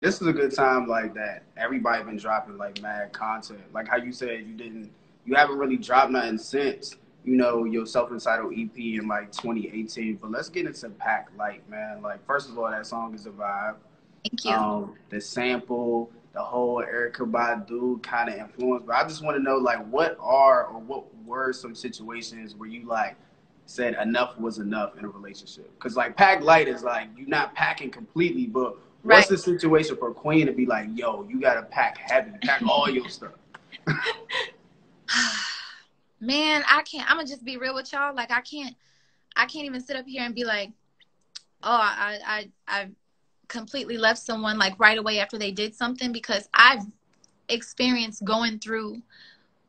this is a good time like that. Everybody been dropping like mad content. Like how you said you haven't really dropped nothing since, you know, your self-entitled EP in like 2018. But let's get into Pack Light, man. Like first of all, that song is a vibe. Thank you. The sample, the whole Erykah Badu kind of influence. But I just want to know, like, what were some situations where you like said enough was enough in a relationship? Because like Pack Light is like you're not packing completely, but what's the situation for Queen to be like, yo, you gotta pack heavy, pack all your stuff? Man, I can't. I'm gonna just be real with y'all. Like I can't even sit up here and be like, oh, I completely left someone like right away after they did something, because I've experienced going through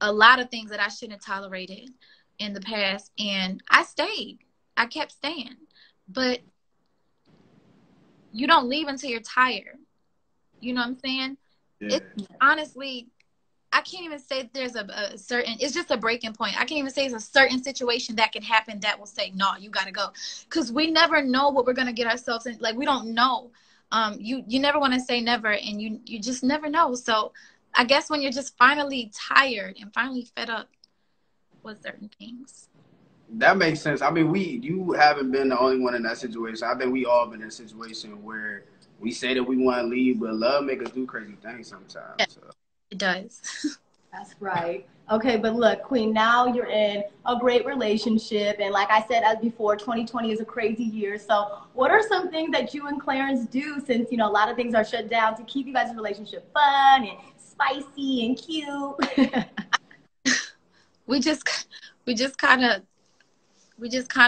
a lot of things that I shouldn't have tolerated in the past, and I kept staying. But you don't leave until you're tired. You know what I'm saying? Yeah. It's honestly, I can't even say there's a certain, it's just a breaking point. I can't even say it's a certain situation that can happen that will say, no, you got to go. Because we never know what we're going to get ourselves in. Like, we don't know. You never want to say never, and you just never know. So I guess when you're just finally tired and finally fed up with certain things. That makes sense. I mean, you haven't been the only one in that situation. I think we all been in a situation where we say that we want to leave, but love make us do crazy things sometimes. Yeah, so. It does. That's right. Okay, but look, Queen, now you're in a great relationship. And like I said, as before, 2020 is a crazy year. So what are some things that you and Clarence do, since, you know, a lot of things are shut down, to keep you guys' relationship fun and spicy and cute? we just kind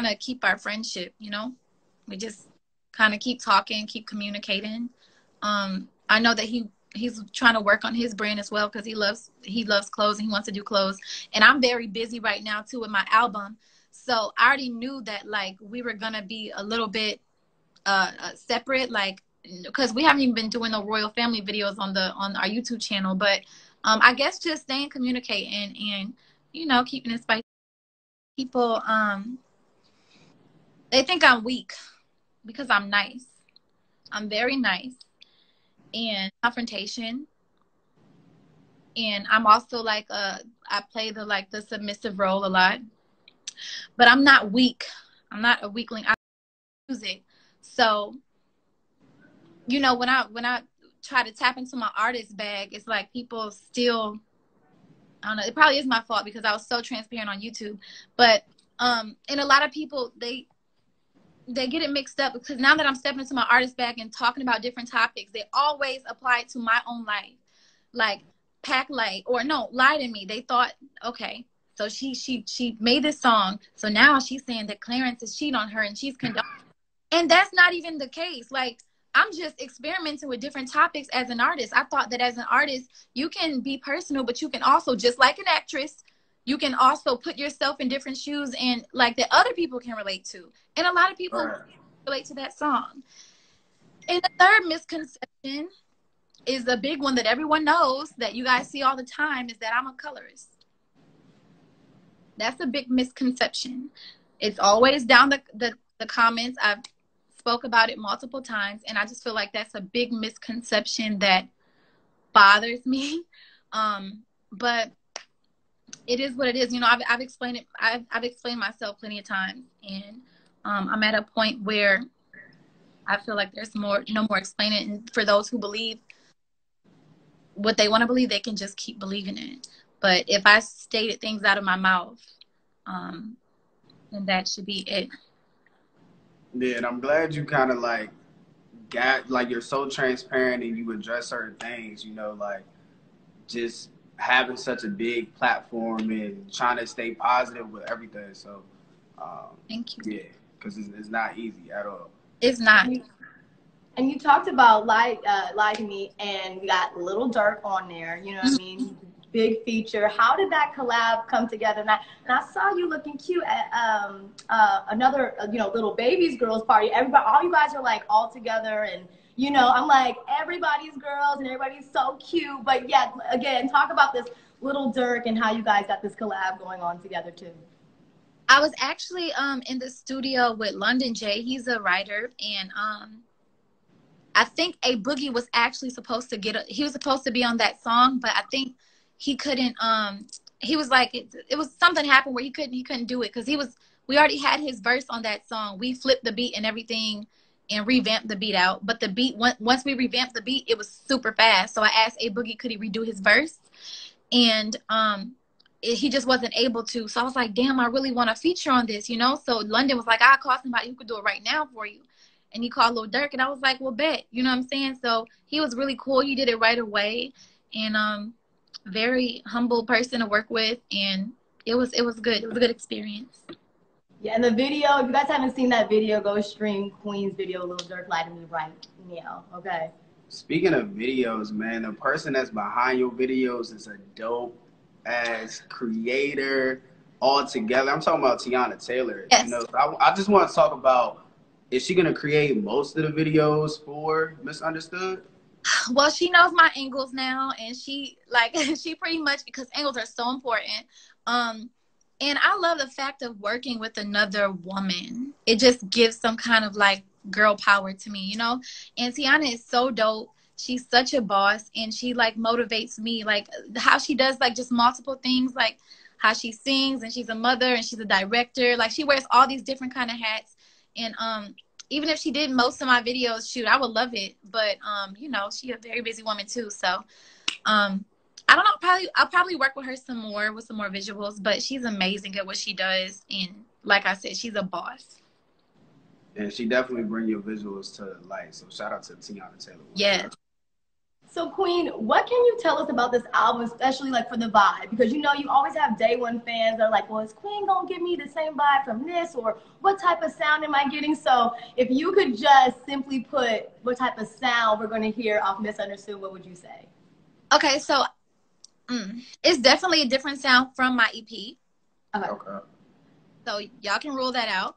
of keep our friendship, you know? We just kind of keep talking, keep communicating. I know that he's trying to work on his brand as well, because he loves clothes and he wants to do clothes. And I'm very busy right now too with my album. So I already knew that like we were gonna be a little bit separate, like, because we haven't even been doing the royal family videos on our YouTube channel. But I guess just staying communicating and you know, keeping it spicy. People they think I'm weak because I'm nice. I'm very nice and confrontation. And I'm also like I play the submissive role a lot. But I'm not weak. I'm not a weakling. I use it. So, you know, when I try to tap into my artist bag, it's like people still, I don't know, it probably is my fault because I was so transparent on YouTube. But and a lot of people they get it mixed up, because now that I'm stepping into my artist bag and talking about different topics, they always apply it to my own life. Like Pack Light, or no, Lie to Me. They thought, okay, so she made this song, so now she's saying that Clarence is cheating on her and she's condoning. And that's not even the case. Like, I'm just experimenting with different topics as an artist. I thought that as an artist, you can be personal, but you can also, just like an actress, you can also put yourself in different shoes and like that other people can relate to. And a lot of people relate to that song. And the third misconception is a big one that everyone knows, that you guys see all the time, is that I'm a colorist. That's a big misconception. It's always down the comments. I've spoke about it multiple times, and I just feel like that's a big misconception that bothers me. But it is what it is. You know, I've explained it. I've explained myself plenty of times, and I'm at a point where I feel like there's no more explaining. And for those who believe what they want to believe, they can just keep believing it. But if I stated things out of my mouth, then that should be it. Yeah, and I'm glad you kind of like got, like, you're so transparent and you address certain things, you know, like just having such a big platform and trying to stay positive with everything. So, thank you. Yeah, because it's not easy at all. It's not. And you talked about Lie to Me, and we got Little Durk on there. You know what I mean? Big feature. How did that collab come together? And I saw you looking cute at another, you know, Little Baby's girls party. Everybody, all you guys are like all together, and you know, I'm like, everybody's girls and everybody's so cute. But yeah, again, talk about this Little Durk and how you guys got this collab going on together too. I was actually in the studio with London J. He's a writer, and I think A Boogie was actually supposed to he was supposed to be on that song, but I think he couldn't. He was like, it was something happened where he couldn't do it, because we already had his verse on that song. We flipped the beat and everything and revamped the beat out. But the beat, once we revamped the beat, it was super fast. So I asked A Boogie, could he redo his verse? And he just wasn't able to. So I was like, damn, I really want to feature on this, you know? So London was like, I'll call somebody who could do it right now for you. And he called Lil Durk, and I was like, well, bet. You know what I'm saying? So he was really cool. He did it right away. And very humble person to work with. And it was good. It was a good experience. Yeah, and the video, if you guys haven't seen that video, go stream Queen's video, Lil Durk Lighting Me right now, okay? Speaking of videos, man, the person that's behind your videos is a dope-ass creator altogether. I'm talking about Teyana Taylor. Yes. You know, I just want to talk about, is she going to create most of the videos for Misunderstood? Well, she knows my angles now, and she pretty much, because angles are so important. And I love the fact of working with another woman. It just gives some kind of like girl power to me, you know? And Teyana is so dope. She's such a boss, and she like motivates me, like how she does like just multiple things, like how she sings, and she's a mother, and she's a director. Like she wears all these different kind of hats. And even if she did most of my videos, shoot, I would love it. But you know, she's a very busy woman too. So I don't know, I'll probably work with her some more visuals, but she's amazing at what she does. And like I said, she's a boss. And she definitely bring your visuals to light. So shout out to Teyana Taylor. Yeah. So Queen, what can you tell us about this album, especially like for the vibe? Because you know, you always have day one fans that are like, well, is Queen gonna give me the same vibe from this? Or what type of sound am I getting? So if you could just simply put what type of sound we're gonna hear off Misunderstood, what would you say? Okay, so it's definitely a different sound from my EP. Okay. So y'all can rule that out.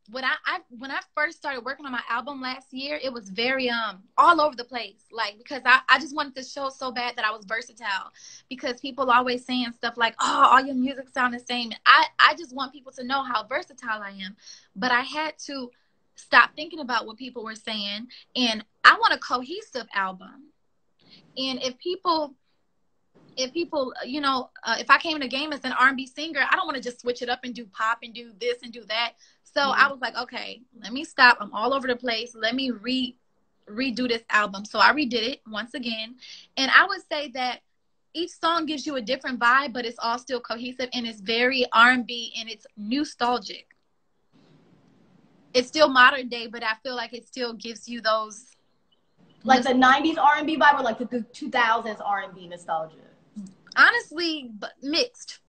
When I first started working on my album last year, it was very all over the place. Like, because I just wanted to show so bad that I was versatile, because people always saying stuff like, oh, all your music sound the same. I just want people to know how versatile I am. But I had to stop thinking about what people were saying, and I want a cohesive album. And if people, you know, if I came in the game as an R&B singer, I don't want to just switch it up and do pop and do this and do that. So I was like, okay, let me stop. I'm all over the place. Let me redo this album. So I redid it once again. And I would say that each song gives you a different vibe, but it's all still cohesive, and it's very R&B, and it's nostalgic. It's still modern day, but I feel like it still gives you those, like the 90s R&B vibe, or like the 2000s R&B nostalgia? Honestly, but mixed.